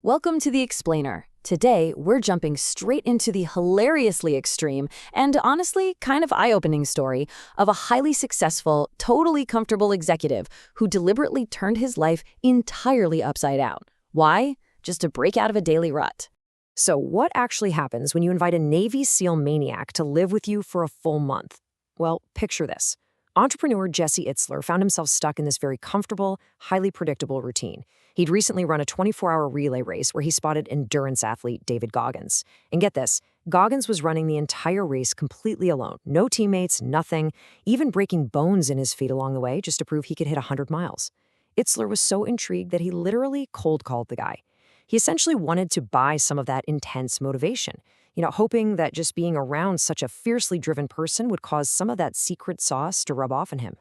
Welcome to The Explainer. Today, we're jumping straight into the hilariously extreme and honestly kind of eye-opening story of a highly successful, totally comfortable executive who deliberately turned his life entirely upside down. Why? Just to break out of a daily rut. So what actually happens when you invite a Navy SEAL maniac to live with you for a full month? Well, picture this. Entrepreneur Jesse Itzler found himself stuck in this very comfortable, highly predictable routine. He'd recently run a 24-hour relay race where he spotted endurance athlete David Goggins. And get this, Goggins was running the entire race completely alone. No teammates, nothing, even breaking bones in his feet along the way just to prove he could hit 100 miles. Itzler was so intrigued that he literally cold-called the guy. He essentially wanted to buy some of that intense motivation, hoping that just being around such a fiercely driven person would cause some of that secret sauce to rub off on him.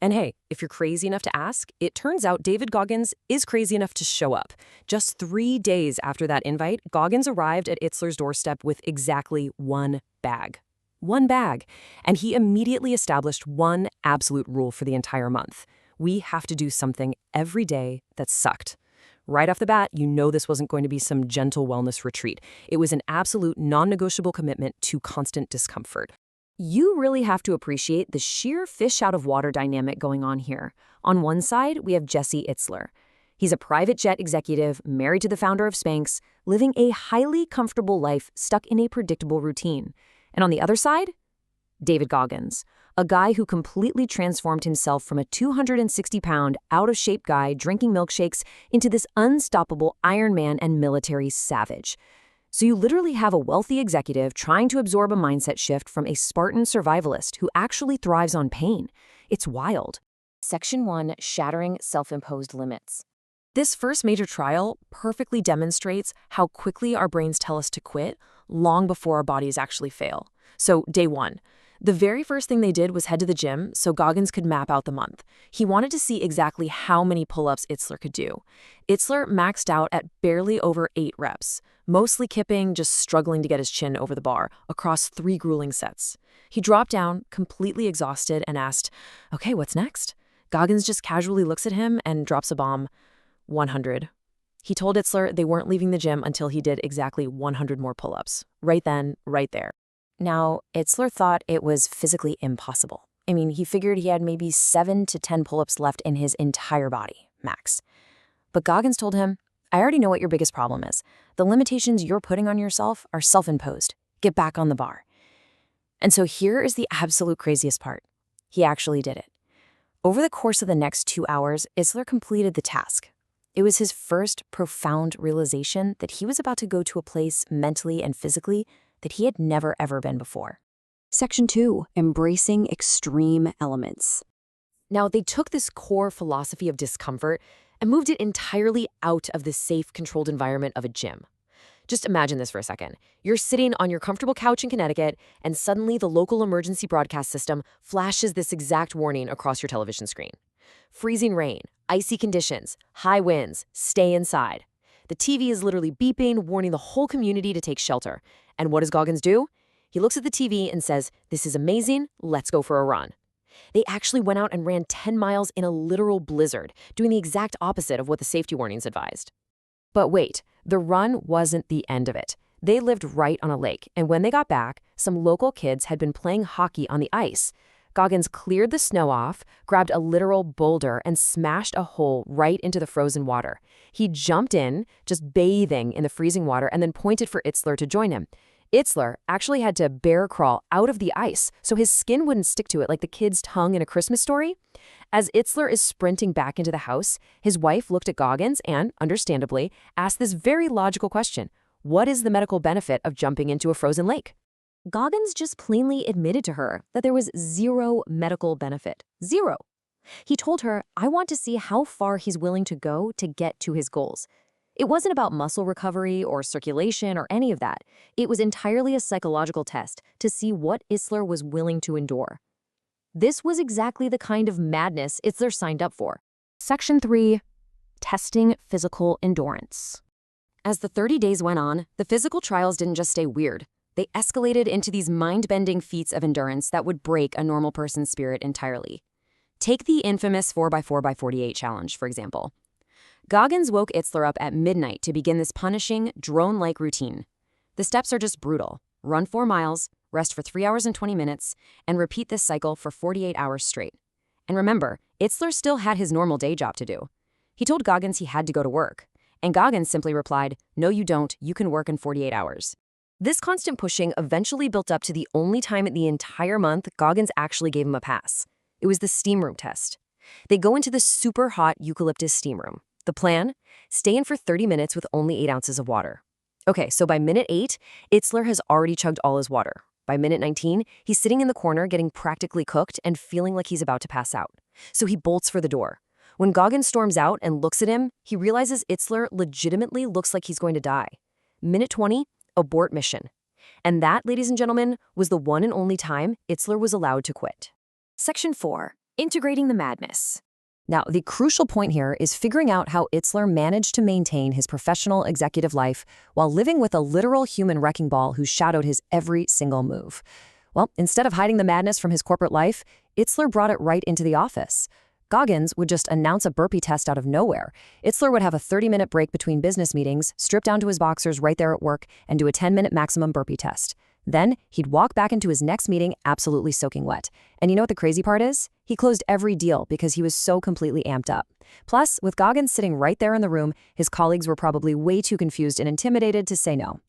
And hey, if you're crazy enough to ask, it turns out David Goggins is crazy enough to show up. Just 3 days after that invite, Goggins arrived at Itzler's doorstep with exactly one bag. One bag. And he immediately established one absolute rule for the entire month. We have to do something every day that sucked. Right off the bat, you know this wasn't going to be some gentle wellness retreat. It was an absolute non-negotiable commitment to constant discomfort. You really have to appreciate the sheer fish-out-of-water dynamic going on here. On one side, we have Jesse Itzler. He's a private jet executive, married to the founder of Spanx, living a highly comfortable life stuck in a predictable routine. And on the other side, David Goggins, a guy who completely transformed himself from a 260-pound, out-of-shape guy drinking milkshakes into this unstoppable Iron Man and military savage. So you literally have a wealthy executive trying to absorb a mindset shift from a Spartan survivalist who actually thrives on pain. It's wild. Section 1, Shattering Self-Imposed Limits. This first major trial perfectly demonstrates how quickly our brains tell us to quit long before our bodies actually fail. So, day 1. The very first thing they did was head to the gym so Goggins could map out the month. He wanted to see exactly how many pull-ups Itzler could do. Itzler maxed out at barely over 8 reps, mostly kipping, just struggling to get his chin over the bar, across 3 grueling sets. He dropped down, completely exhausted, and asked, "Okay, what's next?" Goggins just casually looks at him and drops a bomb. 100. He told Itzler they weren't leaving the gym until he did exactly 100 more pull-ups. Right then, right there. Now, Itzler thought it was physically impossible. I mean, he figured he had maybe 7 to 10 pull-ups left in his entire body, max. But Goggins told him, "I already know what your biggest problem is. The limitations you're putting on yourself are self-imposed. Get back on the bar." And so here is the absolute craziest part. He actually did it. Over the course of the next 2 hours, Itzler completed the task. It was his first profound realization that he was about to go to a place mentally and physically that he had never ever been before. Section 2, Embracing Extreme Elements. Now, they took this core philosophy of discomfort and moved it entirely out of the safe, controlled environment of a gym. Just imagine this for a second. You're sitting on your comfortable couch in Connecticut, and suddenly the local emergency broadcast system flashes this exact warning across your television screen. Freezing rain, icy conditions, high winds, stay inside. The TV is literally beeping, warning the whole community to take shelter. And what does Goggins do? He looks at the TV and says, "This is amazing, let's go for a run." They actually went out and ran 10 miles in a literal blizzard, doing the exact opposite of what the safety warnings advised. But wait, the run wasn't the end of it. They lived right on a lake, and when they got back, some local kids had been playing hockey on the ice. Goggins cleared the snow off, grabbed a literal boulder, and smashed a hole right into the frozen water. He jumped in, just bathing in the freezing water, and then pointed for Itzler to join him. Itzler actually had to bear crawl out of the ice so his skin wouldn't stick to it like the kid's tongue in A Christmas Story. As Itzler is sprinting back into the house, his wife looked at Goggins and, understandably, asked this very logical question: what is the medical benefit of jumping into a frozen lake? Goggins just plainly admitted to her that there was zero medical benefit. Zero. He told her, "I want to see how far he's willing to go to get to his goals." It wasn't about muscle recovery or circulation or any of that. It was entirely a psychological test to see what Itzler was willing to endure. This was exactly the kind of madness Itzler signed up for. Section 3, Testing Physical Endurance. As the 30 days went on, the physical trials didn't just stay weird. They escalated into these mind-bending feats of endurance that would break a normal person's spirit entirely. Take the infamous 4x4x48 challenge, for example. Goggins woke Itzler up at midnight to begin this punishing, drone-like routine. The steps are just brutal. Run 4 miles, rest for 3 hours and 20 minutes, and repeat this cycle for 48 hours straight. And remember, Itzler still had his normal day job to do. He told Goggins he had to go to work, and Goggins simply replied, "No, you don't. You can work in 48 hours." This constant pushing eventually built up to the only time in the entire month Goggins actually gave him a pass. It was the steam room test. They go into the super hot eucalyptus steam room. The plan? Stay in for 30 minutes with only 8 ounces of water. Okay, so by minute 8, Itzler has already chugged all his water. By minute 19, he's sitting in the corner getting practically cooked and feeling like he's about to pass out. So he bolts for the door. When Goggins storms out and looks at him, he realizes Itzler legitimately looks like he's going to die. Minute 20, abort mission. And that, ladies and gentlemen, was the one and only time Itzler was allowed to quit. Section 4. Integrating the madness. Now, the crucial point here is figuring out how Itzler managed to maintain his professional executive life while living with a literal human wrecking ball who shadowed his every single move. Well, instead of hiding the madness from his corporate life, Itzler brought it right into the office. Goggins would just announce a burpee test out of nowhere. Itzler would have a 30-minute break between business meetings, strip down to his boxers right there at work, and do a 10-minute maximum burpee test. Then, he'd walk back into his next meeting absolutely soaking wet. And you know what the crazy part is? He closed every deal because he was so completely amped up. Plus, with Goggins sitting right there in the room, his colleagues were probably way too confused and intimidated to say no.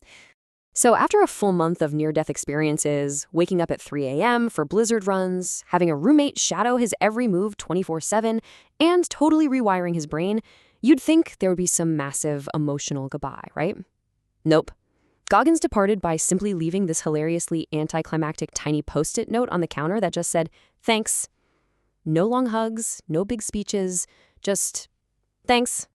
So after a full month of near-death experiences, waking up at 3 a.m. for blizzard runs, having a roommate shadow his every move 24/7, and totally rewiring his brain, you'd think there would be some massive emotional goodbye, right? Nope. Goggins departed by simply leaving this hilariously anticlimactic tiny post-it note on the counter that just said, "Thanks." No long hugs, no big speeches, just thanks.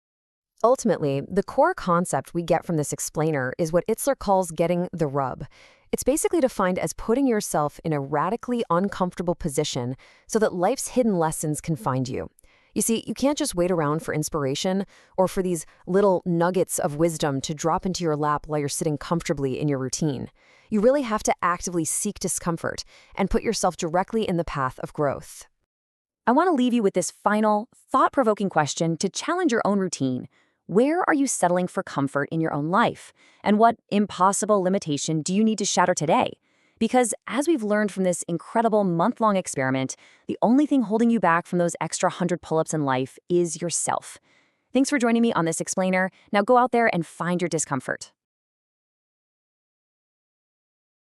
Ultimately, the core concept we get from this explainer is what Itzler calls getting the rub. It's basically defined as putting yourself in a radically uncomfortable position so that life's hidden lessons can find you. You see, you can't just wait around for inspiration or for these little nuggets of wisdom to drop into your lap while you're sitting comfortably in your routine. You really have to actively seek discomfort and put yourself directly in the path of growth. I want to leave you with this final, thought-provoking question to challenge your own routine. Where are you settling for comfort in your own life? And what impossible limitation do you need to shatter today? Because as we've learned from this incredible month-long experiment, the only thing holding you back from those extra 100 pull-ups in life is yourself. Thanks for joining me on this explainer. Now go out there and find your discomfort.